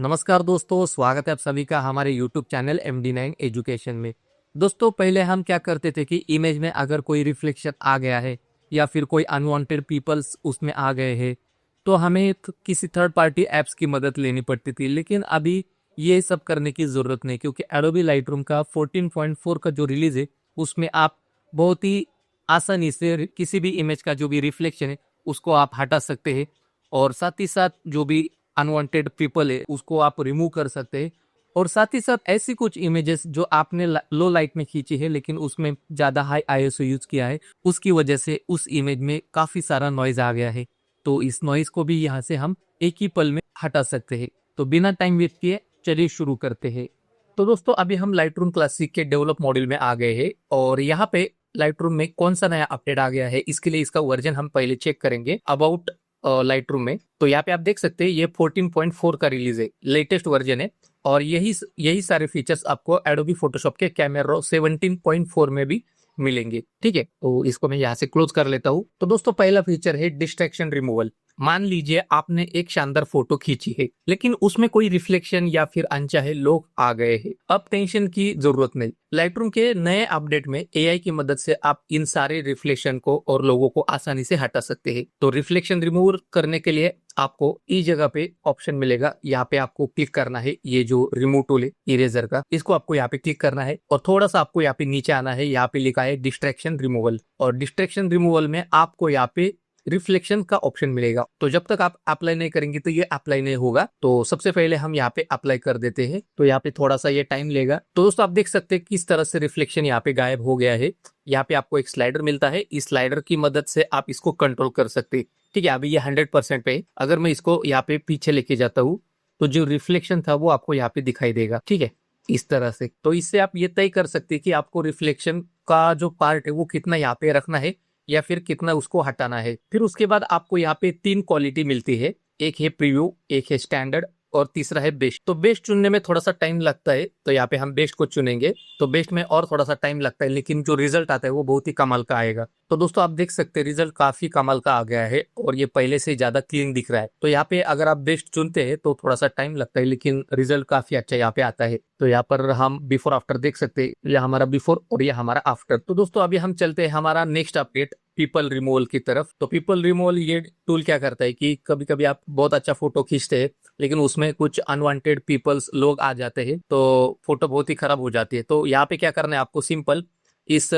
नमस्कार दोस्तों, स्वागत है आप सभी का हमारे YouTube चैनल MD9 एजुकेशन में। दोस्तों, पहले हम क्या करते थे कि इमेज में अगर कोई रिफ्लेक्शन आ गया है या फिर कोई अनवांटेड पीपल्स उसमें आ गए हैं तो हमें किसी थर्ड पार्टी ऐप्स की मदद लेनी पड़ती थी। लेकिन अभी ये सब करने की ज़रूरत नहीं, क्योंकि एडोबी लाइटरूम का 14.4 का जो रिलीज है उसमें आप बहुत ही आसानी से किसी भी इमेज का जो भी रिफ्लेक्शन है उसको आप हटा सकते हैं, और साथ ही साथ जो भी अनवांटेड पीपल है उसको आप रिमूव कर सकते हैं। और साथ ही साथ ऐसी कुछ इमेजेस जो आपने लो लाइट में खींची है लेकिन उसमें ज़्यादा हाई आईएसओ यूज किया है, उसकी वजह से उस इमेज में काफ़ी सारा नॉइज आ गया है। तो इस नॉइज को भी यहाँ से हम एक ही पल में हटा सकते हैं। तो बिना टाइम वेस्ट किए चलिए शुरू करते हैं। तो दोस्तों, अभी हम लाइटरूम क्लासिक के डेवलप मॉड्यूल में आ गए हैं, और यहाँ पे लाइटरूम में कौन सा नया अपडेट आ गया है इसके लिए इसका वर्जन हम पहले चेक करेंगे अबाउट लाइटरूम में। तो यहाँ पे आप देख सकते हैं ये 14.4 का रिलीज है, लेटेस्ट वर्जन है, और यही सारे फीचर्स आपको एडोबी फोटोशॉप के कैमरा 17.4 में भी मिलेंगे। ठीक है, तो इसको मैं यहाँ से क्लोज कर लेता हूँ। तो दोस्तों, पहला फीचर है डिस्ट्रैक्शन रिमूवल। मान लीजिए आपने एक शानदार फोटो खींची है लेकिन उसमें कोई रिफ्लेक्शन या फिर अनचाहे लोग आ गए हैं। अब टेंशन की जरूरत नहीं, लाइटरूम के नए अपडेट में एआई की मदद से आप इन सारे रिफ्लेक्शन को और लोगों को आसानी से हटा सकते हैं। तो रिफ्लेक्शन रिमूव करने के लिए आपको इस जगह पे ऑप्शन मिलेगा, यहाँ पे आपको क्लिक करना है। ये जो रिमूव टूल है इरेजर का, इसको आपको यहाँ पे क्लिक करना है और थोड़ा सा आपको यहाँ पे नीचे आना है। यहाँ पे लिखा है डिस्ट्रैक्शन रिमूवल, और डिस्ट्रैक्शन रिमूवल में आपको यहाँ पे रिफ्लेक्शन का ऑप्शन मिलेगा। तो जब तक आप अप्लाई नहीं करेंगे तो ये अप्लाई नहीं होगा। तो सबसे पहले हम यहाँ पे अप्लाई कर देते हैं। तो यहाँ पे थोड़ा सा ये टाइम लेगा। तो दोस्तों, आप देख सकते हैं किस तरह से रिफ्लेक्शन यहाँ पे गायब हो गया है। यहाँ पे आपको एक स्लाइडर मिलता है, इस स्लाइडर की मदद से आप इसको कंट्रोल कर सकते हैं। ठीक है, अभी ये 100% पे है। अगर मैं इसको यहाँ पे पीछे लेके जाता हूँ तो जो रिफ्लेक्शन था वो आपको यहाँ पे दिखाई देगा। ठीक है, इस तरह से। तो इससे आप ये तय कर सकते हैं कि आपको रिफ्लेक्शन का जो पार्ट है वो कितना यहाँ पे रखना है या फिर कितना उसको हटाना है। फिर उसके बाद आपको यहाँ पे 3 क्वालिटी मिलती है, एक है प्रीव्यू, एक है स्टैंडर्ड, और तीसरा है बेस्ट। तो बेस्ट चुनने में थोड़ा सा टाइम लगता है, तो यहाँ पे हम बेस्ट को चुनेंगे। तो बेस्ट में और थोड़ा सा टाइम लगता है, लेकिन जो रिजल्ट आता है वो बहुत ही कमाल का आएगा। तो दोस्तों, आप देख सकते हैं रिजल्ट काफी कमाल का आ गया है, और ये पहले से ज्यादा क्लीन दिख रहा है। तो यहाँ पे अगर आप बेस्ट चुनते हैं तो थोड़ा सा टाइम लगता है, लेकिन रिजल्ट काफी अच्छा यहाँ पे आता है। तो यहाँ पर हम बिफोर आफ्टर देख सकते हैं, ये हमारा बिफोर और ये हमारा आफ्टर। तो दोस्तों, अभी हम चलते हैं हमारा नेक्स्ट अपडेट पीपल रिमूवल की तरफ। तो पीपल रिमूवल ये टूल क्या करता है कि कभी कभी आप बहुत अच्छा फोटो खींचते हैं लेकिन उसमें कुछ अनवांटेड पीपल्स लोग आ जाते हैं, तो फोटो बहुत ही खराब हो जाती है। तो यहाँ पे क्या करना है, आपको सिंपल इस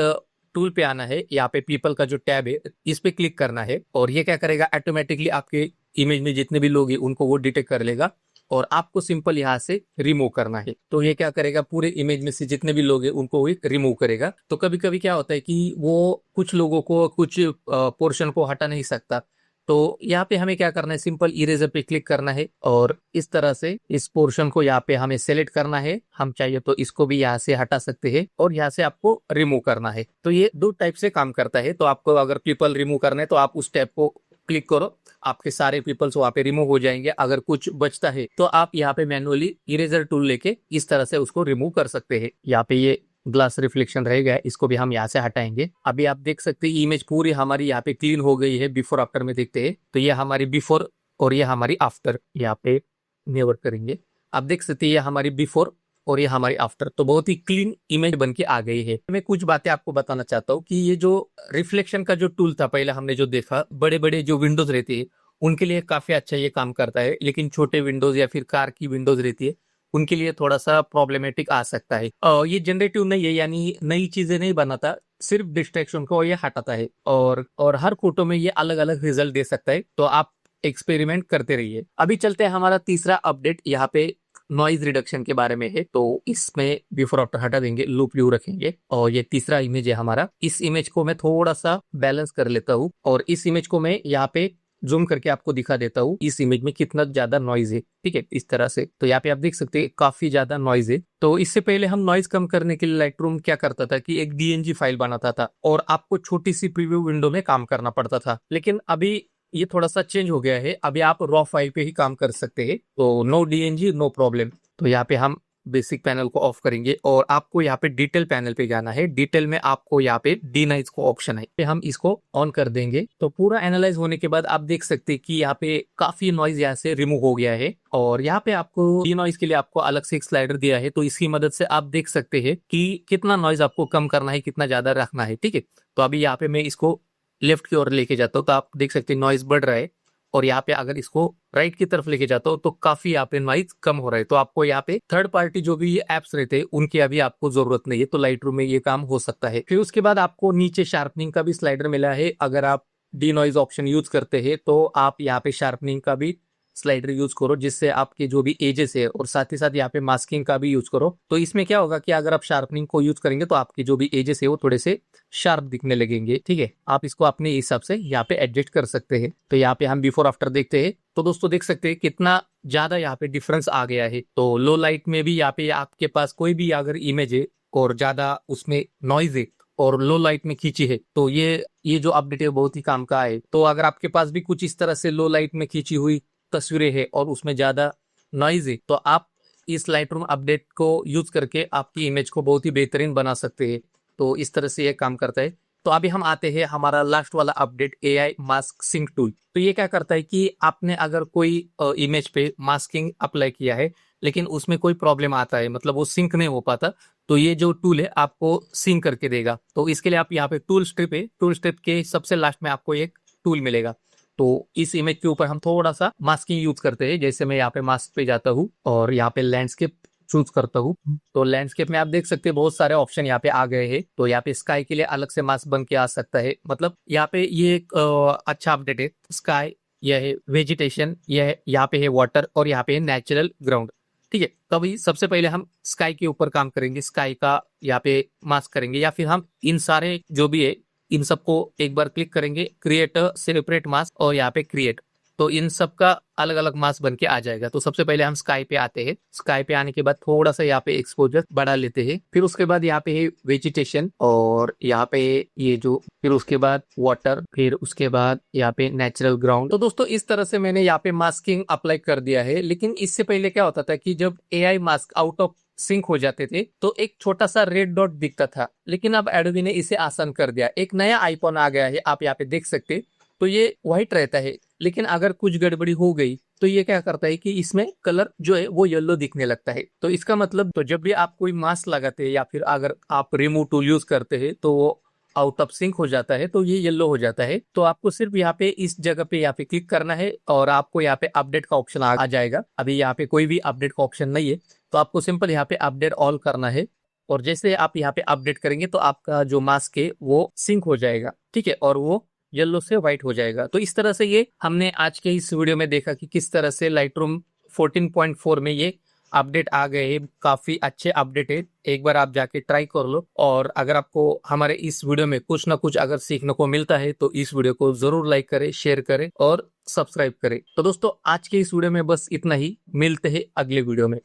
टूल पे आना है। यहाँ पे पीपल का जो टैब है इस पे क्लिक करना है, और ये क्या करेगा, ऑटोमेटिकली आपके इमेज में जितने भी लोग हैं उनको वो डिटेक्ट कर लेगा, और आपको सिंपल यहाँ से रिमूव करना है। तो ये क्या करेगा, पूरे इमेज में से जितने भी लोग हैं उनको वो रिमूव करेगा। तो कभी कभी क्या होता है कि वो कुछ लोगों को कुछ पोर्शन को हटा नहीं सकता। तो यहाँ पे हमें क्या करना है, सिंपल इरेजर पे क्लिक करना है, और इस तरह से इस पोर्शन को यहाँ पे हमें सेलेक्ट करना है। हम चाहिए तो इसको भी यहाँ से हटा सकते हैं, और यहाँ से आपको रिमूव करना है। तो ये 2 टाइप से काम करता है। तो आपको अगर पीपल रिमूव करना है तो आप उस टैब को क्लिक करो, आपके सारे पीपल्स वहाँ पे रिमूव हो जाएंगे। अगर कुछ बचता है तो आप यहाँ पे मैनुअली इरेजर टूल लेके इस तरह से उसको रिमूव कर सकते हैं। यहाँ पे ये ग्लास रिफ्लेक्शन रहेगा, इसको भी हम यहाँ से हटाएंगे। अभी आप देख सकते हैं इमेज पूरी हमारी यहाँ पे क्लीन हो गई है। बिफोर आफ्टर में देखते हैं तो ये हमारी बिफोर और ये हमारी आफ्टर। यहाँ पे नेवर करेंगे, आप देख सकते हैं ये हमारी बिफोर और ये हमारी आफ्टर। तो बहुत ही क्लीन इमेज बन के आ गई है। मैं कुछ बातें आपको बताना चाहता हूँ कि ये जो रिफ्लेक्शन का जो टूल था पहले हमने जो देखा, बड़े बड़े जो विंडोज रहती है उनके लिए काफी अच्छा ये काम करता है, लेकिन छोटे विंडोज या फिर कार की विंडोज रहती है उनके लिए थोड़ा सा प्रॉब्लमेटिक आ सकता है। ये जनरेटिव नहीं है, यानी नई चीजें नहीं बनाता, सिर्फ डिस्ट्रैक्शन को ये हटाता है, और हर फोटो में ये अलग अलग रिजल्ट दे सकता है। तो आप एक्सपेरिमेंट करते रहिए। अभी चलते हैं हमारा तीसरा अपडेट, यहाँ पे नॉइज रिडक्शन के बारे में है। तो इसमें बिफोर आफ्टर हटा देंगे, लूप व्यू रखेंगे, और ये तीसरा इमेज है हमारा। इस इमेज को मैं थोड़ा सा बैलेंस कर लेता हूँ, और इस इमेज को मैं यहाँ पे जूम करके आपको दिखा देता हूँ इस इमेज में कितना ज्यादा नॉइज है। ठीक है, इस तरह से। तो यहाँ पे आप देख सकते हैं काफी ज्यादा नॉइज है। तो इससे पहले हम नॉइज कम करने के लिए लाइटरूम क्या करता था कि एक डीएनजी फाइल बनाता था और आपको छोटी सी प्रीव्यू विंडो में काम करना पड़ता था। लेकिन अभी ये थोड़ा सा चेंज हो गया है, अभी आप रॉ फाइल पे ही काम कर सकते हैं। तो नो डीएनजी नो प्रॉब्लम। तो यहाँ पे हम बेसिक पैनल को ऑफ करेंगे और आपको यहाँ पे डिटेल पैनल पे जाना है। डिटेल में आपको यहाँ पे डी नॉइज को ऑप्शन है, हम इसको ऑन कर देंगे। तो पूरा एनालाइज होने के बाद आप देख सकते हैं कि यहाँ पे काफी नॉइज यहाँ से रिमूव हो गया है और यहाँ पे आपको डी नॉइज के लिए आपको अलग से एक स्लाइडर दिया है। तो इसकी मदद से आप देख सकते हैं कि कितना नॉइज आपको कम करना है, कितना ज्यादा रखना है। ठीक है, तो अभी यहाँ पे मैं इसको लेफ्ट की ओर लेके जाता हूँ तो आप देख सकते हैं नॉइज बढ़ रहा है और यहाँ पे अगर इसको राइट की तरफ लेके जाता हूँ तो काफी यहाँ पे नॉइज कम हो रहा है। तो आपको यहाँ पे थर्ड पार्टी जो भी ये एप्स रहते हैं उनकी अभी आपको जरूरत नहीं है, तो लाइट रूम में ये काम हो सकता है। फिर उसके बाद आपको नीचे शार्पनिंग का भी स्लाइडर मिला है। अगर आप डी नॉइज ऑप्शन यूज करते हैं तो आप यहाँ पे शार्पनिंग का भी स्लाइडर यूज करो, जिससे आपके जो भी एजेस है, और साथ ही साथ यहाँ पे मास्किंग का भी यूज करो। तो इसमें क्या होगा कि अगर आप शार्पनिंग को यूज करेंगे तो आपके जो भी एजेस है वो थोड़े से शार्प दिखने लगेंगे। ठीक है, आप इसको अपने हिसाब से यहाँ पे एडजस्ट कर सकते हैं। तो यहाँ पे हम बिफोर आफ्टर देखते हैं तो दोस्तों देख सकते हैं कितना ज्यादा यहाँ पे डिफरेंस आ गया है। तो लो लाइट में भी यहाँ पे आपके पास कोई भी अगर इमेज है और ज्यादा उसमें नॉइज है और लो लाइट में खींची है तो ये जो अपडेट है बहुत ही काम का है। तो अगर आपके पास भी कुछ इस तरह से लो लाइट में खींची हुई तस्वीरें है और उसमें ज्यादा नॉइज है तो आप इस लाइट रूम अपडेट को यूज करके आपकी इमेज को बहुत ही बेहतरीन बना सकते हैं। तो इस तरह से ये काम करता है। तो अभी हम आते हैं हमारा लास्ट वाला update, AI mask sync tool. तो ये क्या करता है कि आपने अगर कोई इमेज पे मास्किंग अप्लाई किया है लेकिन उसमें कोई प्रॉब्लम आता है, मतलब वो सिंक नहीं हो पाता, तो ये जो टूल है आपको सिंक करके देगा। तो इसके लिए आप यहाँ पे टूल स्ट्रिप है, टूल स्ट्रिप के सबसे लास्ट में आपको एक टूल मिलेगा। तो इस इमेज के ऊपर हम थोड़ा सा मास्किंग यूज करते हैं। जैसे मैं यहाँ पे मास्क पे जाता हूँ और यहाँ पे लैंडस्केप चूज करता हूँ। तो लैंडस्केप में आप देख सकते हैं बहुत सारे ऑप्शन यहाँ पे आ गए हैं। तो यहाँ पे स्काई के लिए अलग से मास्क बन के आ सकता है, मतलब यहाँ पे ये एक अच्छा अपडेट है। स्काई, यह है वेजिटेशन, यह है यहाँ पे है वाटर और यहाँ पे है नेचुरल ग्राउंड। ठीक है, तो अभी सबसे पहले हम स्काई के ऊपर काम करेंगे, स्काई का यहाँ पे मास्क करेंगे, या फिर हम इन सारे जो भी है इन सबको एक बार क्लिक करेंगे, क्रिएट अ सेपरेट मास्क और यहाँ पे क्रिएट, तो इन सब का अलग अलग मास्क बन के आ जाएगा। तो सबसे पहले हम स्काई पे आते हैं। स्काई पे आने के बाद थोड़ा सा यहाँ पे एक्सपोजर बढ़ा लेते हैं। फिर उसके बाद यहाँ पे है वेजिटेशन और यहाँ पे ये जो, फिर उसके बाद वाटर, फिर उसके बाद यहाँ पे नेचुरल ग्राउंड। तो दोस्तों इस तरह से मैंने यहाँ पे मास्किंग अप्लाई कर दिया है। लेकिन इससे पहले क्या होता था कि जब AI mask out of sync हो जाते थे तो एक छोटा सा रेड डॉट दिखता था, लेकिन अब एडोबी ने इसे आसान कर दिया। एक नया आइकॉन आ गया है, आप यहाँ पे देख सकते। तो ये व्हाइट रहता है, लेकिन अगर कुछ गड़बड़ी हो गई तो ये क्या करता है कि इसमें कलर जो है वो येलो दिखने लगता है। तो इसका मतलब, तो जब भी आप कोई मास्क लगाते हैं या फिर अगर आप रिमूव टूल यूज करते हैं तो वो आउट ऑफ सिंक हो जाता है, तो ये येलो हो जाता है। तो आपको सिर्फ यहाँ पे इस जगह पे यहाँ पे क्लिक करना है और आपको यहाँ पे अपडेट का ऑप्शन आ जाएगा। अभी यहाँ पे कोई भी अपडेट का ऑप्शन नहीं है, तो आपको सिंपल यहाँ पे अपडेट ऑल करना है और जैसे आप यहाँ पे अपडेट करेंगे तो आपका जो मास्क है वो सिंक हो जाएगा। ठीक है, और वो येलो से व्हाइट हो जाएगा। तो इस तरह से ये हमने आज के इस वीडियो में देखा कि किस तरह से लाइटरूम 14.4 में ये अपडेट आ गए हैं। काफी अच्छे अपडेट है, एक बार आप जाके ट्राई कर लो। और अगर आपको हमारे इस वीडियो में कुछ ना कुछ अगर सीखने को मिलता है तो इस वीडियो को जरूर लाइक करें, शेयर करें और सब्सक्राइब करें। तो दोस्तों आज के इस वीडियो में बस इतना ही, मिलते हैं अगले वीडियो में।